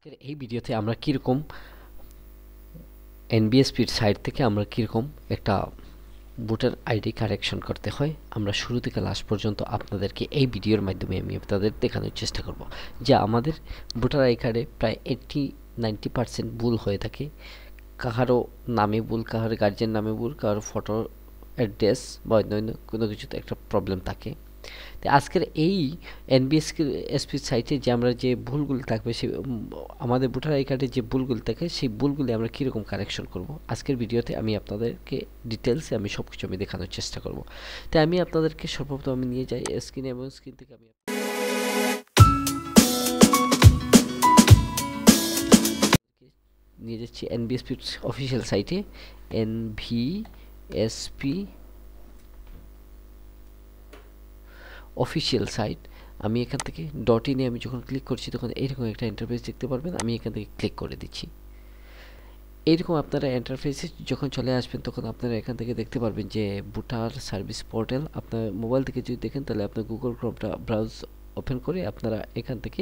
আজকের এই ভিডিওতে আমরা কীরকম এনবিএসপির সাইট থেকে আমরা কীরকম একটা ভোটার আইডি কারেকশন করতে হয় আমরা শুরু থেকে লাস্ট পর্যন্ত আপনাদেরকে এই ভিডিওর মাধ্যমে আমি আপনাদের দেখানোর চেষ্টা করব যে আমাদের ভোটার আই কার্ডে প্রায় 80-90% ভুল হয়ে থাকে। কাহারও নামে ভুল, কাহার গার্জিয়ান নামে ভুল, কাহার ফটো অ্যাড্রেস বা অন্যান্য কোনো কিছুতে একটা প্রবলেম থাকে। তো আজকের এই এনবিএসপির সাইটে যে আমরা যে ভুলগুলি থাকবে সে আমাদের ভোটার আই কার্ডে যে ভুলগুলি থাকে সেই ভুলগুলি আমরা কীরকম কারেকশন করব আজকের ভিডিওতে আমি আপনাদেরকে ডিটেলসে আমি সব কিছু আমি দেখানোর চেষ্টা করব। তাই আমি আপনাদেরকে সর্বপ্রথম আমি নিয়ে যাই স্ক্রিনে এবং স্ক্রিন থেকে আমি নিয়ে যাচ্ছি এনবিএসপির অফিসিয়াল সাইটে এনভিএসপি অফিসিয়াল সাইট। আমি এখান থেকে ডট ইনে আমি যখন ক্লিক করছি তখন এইরকম একটা ইন্টারফেস দেখতে পারবেন। আমি এখান থেকে ক্লিক করে দিচ্ছি। এইরকম আপনারা ইন্টারফেসে যখন চলে আসবেন তখন আপনারা এখান থেকে দেখতে পারবেন যে ভোটার সার্ভিস পোর্টাল। আপনার মোবাইল থেকে যদি দেখেন তাহলে আপনার গুগল ক্রোমটা ব্রাউজ ওপেন করে আপনারা এখান থেকে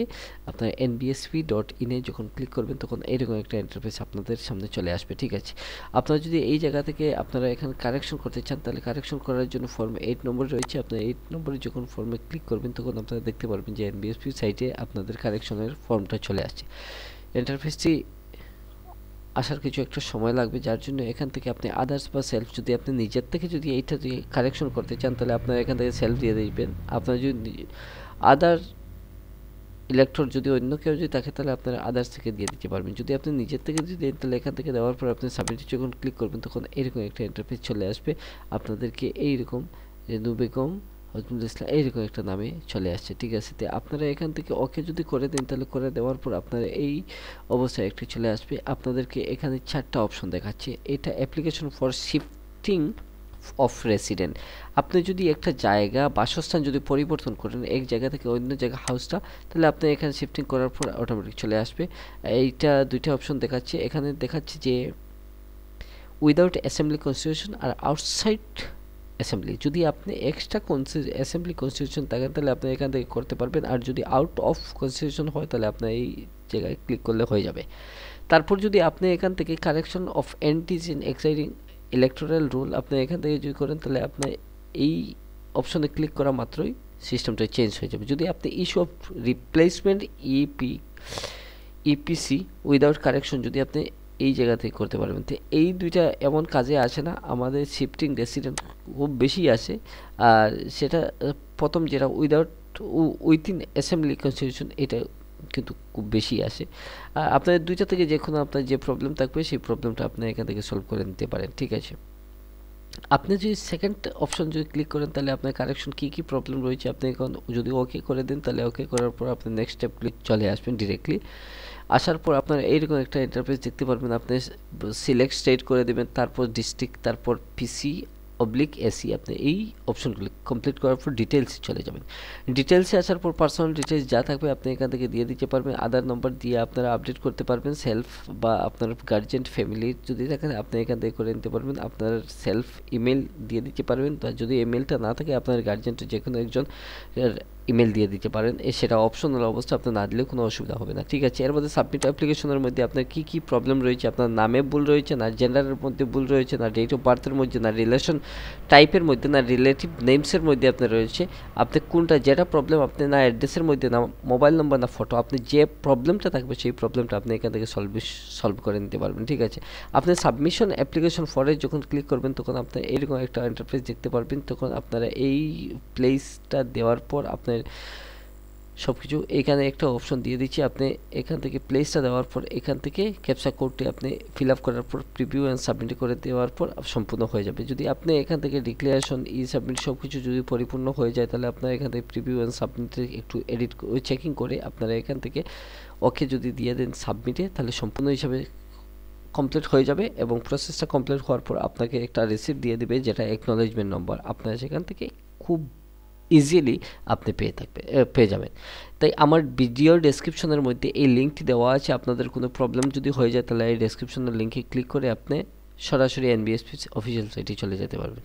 আপনার nbsp.in-এ যখন ক্লিক করবেন তখন এইরকম একটা ইন্টারফেস আপনাদের সামনে চলে আসবে। ঠিক আছে, আপনারা যদি এই জায়গা থেকে আপনারা এখানে কারেকশন করতে চান তাহলে কারেকশন করার জন্য ফর্ম 8 নম্বর রয়েছে। আপনার 8 নম্বরে যখন ফর্মে ক্লিক করবেন তখন আপনারা দেখতে পারবেন যে এনবিএসপি সাইটে আপনাদের কারেকশনের ফর্মটা চলে আসছে। ইন্টারফেসটি আসার কিছু একটা সময় লাগবে, যার জন্য এখান থেকে আপনি আদার্স বা সেলফ যদি আপনি নিজের থেকে যদি এইটা যদি কারেকশন করতে চান তাহলে আপনারা এখান থেকে সেলফ দিয়ে দিবেন। আপনারা যদি আদার ইলেক্টর যদি অন্য কেউ যদি থাকে তাহলে আপনারা আদার্স থেকে দিয়ে দিতে পারবেন। যদি আপনি নিজের থেকে যদি দেন তাহলে এখান থেকে দেওয়ার পর আপনি সাবমিটে যখন ক্লিক করবেন তখন এরকম একটা ইন্টারফেস চলে আসবে। আপনাদেরকে এইরকম রেনু বেগম হজমুল ইসলাম এইরকম একটা নামে চলে আসছে। ঠিক আছে, তো আপনারা এখান থেকে ওকে যদি করে দেন তাহলে করে দেওয়ার পর আপনারা এই অবস্থায় একটা চলে আসবে। আপনাদেরকে এখানে 4টা অপশন দেখাচ্ছে। এটা application for shifting of resident. আপনি যদি একটা জায়গা বাসস্থান যদি পরিবর্তন করেন এক জায়গা থেকে অন্য জায়গা হাউসটা, তাহলে আপনি এখানে শিফটিং করার পর অটোমেটিক চলে আসবে। এইটা 2টা অপশন দেখাচ্ছে। এখানে দেখাচ্ছে যে উইদাউট অ্যাসেম্বলি কনস্টিটিউশন আর আউটসাইড অ্যাসেম্বলি। যদি আপনি এক্সট্রা অ্যাসেম্বলি কনস্টিটিউশন থাকেন তাহলে আপনি এখান থেকে করতে পারবেন, আর যদি আউট অফ কনস্টিটিউশন হয় তাহলে আপনার এই জায়গায় ক্লিক করলে হয়ে যাবে। তারপর যদি আপনি এখান থেকে correction of entries in existing electoral roll আপনি এখান থেকে যদি করেন তাহলে আপনার এই অপশনে ক্লিক করা মাত্রই সিস্টেমটা চেঞ্জ হয়ে যাবে। যদি আপনি issue of replacement EPC without correction যদি আপনি এই জায়গা থেকে করতে পারবেন। তো এই দুইটা এমন কাজে আসে না, আমাদের শিফটিং রেসিডেন্ট খুব বেশি আসে। আর সেটা প্রথম যেটা উইথিন অ্যাসেম্বলি কনস্টিটিউশন এটা কিন্তু খুব বেশি আসে। আর আপনাদের দুইটা থেকে যে কোনো আপনার যে প্রবলেম থাকবে সেই প্রবলেমটা আপনি এখান থেকে সলভ করে নিতে পারেন। ঠিক আছে, আপনি যদি সেকেন্ড অপশন যদি ক্লিক করেন তাহলে আপনার কারেকশন কী প্রবলেম রয়েছে আপনি এখন যদি ওকে করে দেন তাহলে ওকে করার পর আপনি নেক্সট স্টেপ ক্লিক চলে আসবেন ডিরেক্টলি। আসার পর আপনার এইরকম একটা ইন্টারফেস দেখতে পারবেন। আপনি সিলেক্ট স্টেট করে দেবেন, তারপর ডিস্ট্রিক্ট, তারপর PC/AC আপনি এই অপশনগুলি কমপ্লিট করার পর ডিটেলসে চলে যাবেন। ডিটেলসে আসার পর পার্সোনাল ডিটেলস যা থাকবে আপনি এখান থেকে দিয়ে দিতে পারবেন। আধার নম্বর দিয়ে আপনারা আপডেট করতে পারবেন। সেলফ বা আপনার গার্জিয়ান ফ্যামিলির যদি থাকে আপনি এখান থেকে করে নিতে পারবেন। আপনার সেলফ ইমেল দিয়ে দিতে পারবেন, তো যদি ইমেলটা না থাকে আপনার গার্জিয়ানটা যে কোনো একজন ইমেল দিয়ে দিতে পারেন। সেটা অপশনাল অবস্থা, আপনি না দিলেও কোনো অসুবিধা হবে না। ঠিক আছে, এর মধ্যে সাবমিট অ্যাপ্লিকেশনের মধ্যে আপনার কী প্রবলেম রয়েছে, আপনার নামে ভুল রয়েছে না, জেন্ডারের মধ্যে ভুল রয়েছে না, ডেট অফ বার্থের মধ্যে না, রিলেশন টাইপের মধ্যে না, রিলেটিভ নেমসের মধ্যে আপনার রয়েছে, আপনি কোনটা যেটা প্রবলেম আপনি না অ্যাড্রেসের মধ্যে না মোবাইল নম্বর না ফটো, আপনি যে প্রবলেমটা থাকবে সেই প্রবলেমটা আপনি এখান থেকে সলভ করে নিতে পারবেন। ঠিক আছে, আপনি সাবমিশন অ্যাপ্লিকেশন ফরে যখন ক্লিক করবেন তখন আপনি এইরকম একটা ইন্টারফেস দেখতে পারবেন। তখন আপনারা এই প্লেসটা দেওয়ার পর আপনার সব কিছু এখানে একটা অপশন দিয়ে দিচ্ছি। আপনি এখান থেকে প্লেসটা দেওয়ার পর এখান থেকে ক্যাপচা কোডটি আপনি ফিল আপ করার পর প্রিভিউ অ্যান্ড সাবমিট করে দেওয়ার পর সম্পূর্ণ হয়ে যাবে। যদি আপনি এখান থেকে ডিক্লারেশন সাবমিট সব কিছু যদি পরিপূর্ণ হয়ে যায় তাহলে আপনারা এখান থেকে প্রিভিউ অ্যান্ড সাবমিটে একটু এডিট চেকিং করে আপনারা এখান থেকে ওকে যদি দিয়ে দেন সাবমিটে তাহলে সম্পূর্ণ হিসাবে কমপ্লিট হয়ে যাবে এবং প্রসেসটা কমপ্লিট হওয়ার পর আপনাকে একটা রিসিপ্ট দিয়ে দেবে যেটা অ্যাকনলেজমেন্ট নম্বর। আপনারা সেখান থেকে খুব ইজিলি আপনি পেয়ে যাবেন। তাই আমার ভিডিওর ডেসক্রিপশনের মধ্যে এই লিঙ্কটি দেওয়া আছে। আপনাদের কোনো প্রবলেম যদি হয়ে যায় তাহলে এই ডেসক্রিপশনের লিঙ্কে ক্লিক করে আপনি সরাসরি এনবিএসপি অফিসিয়াল সাইটে চলে যেতে পারবেন।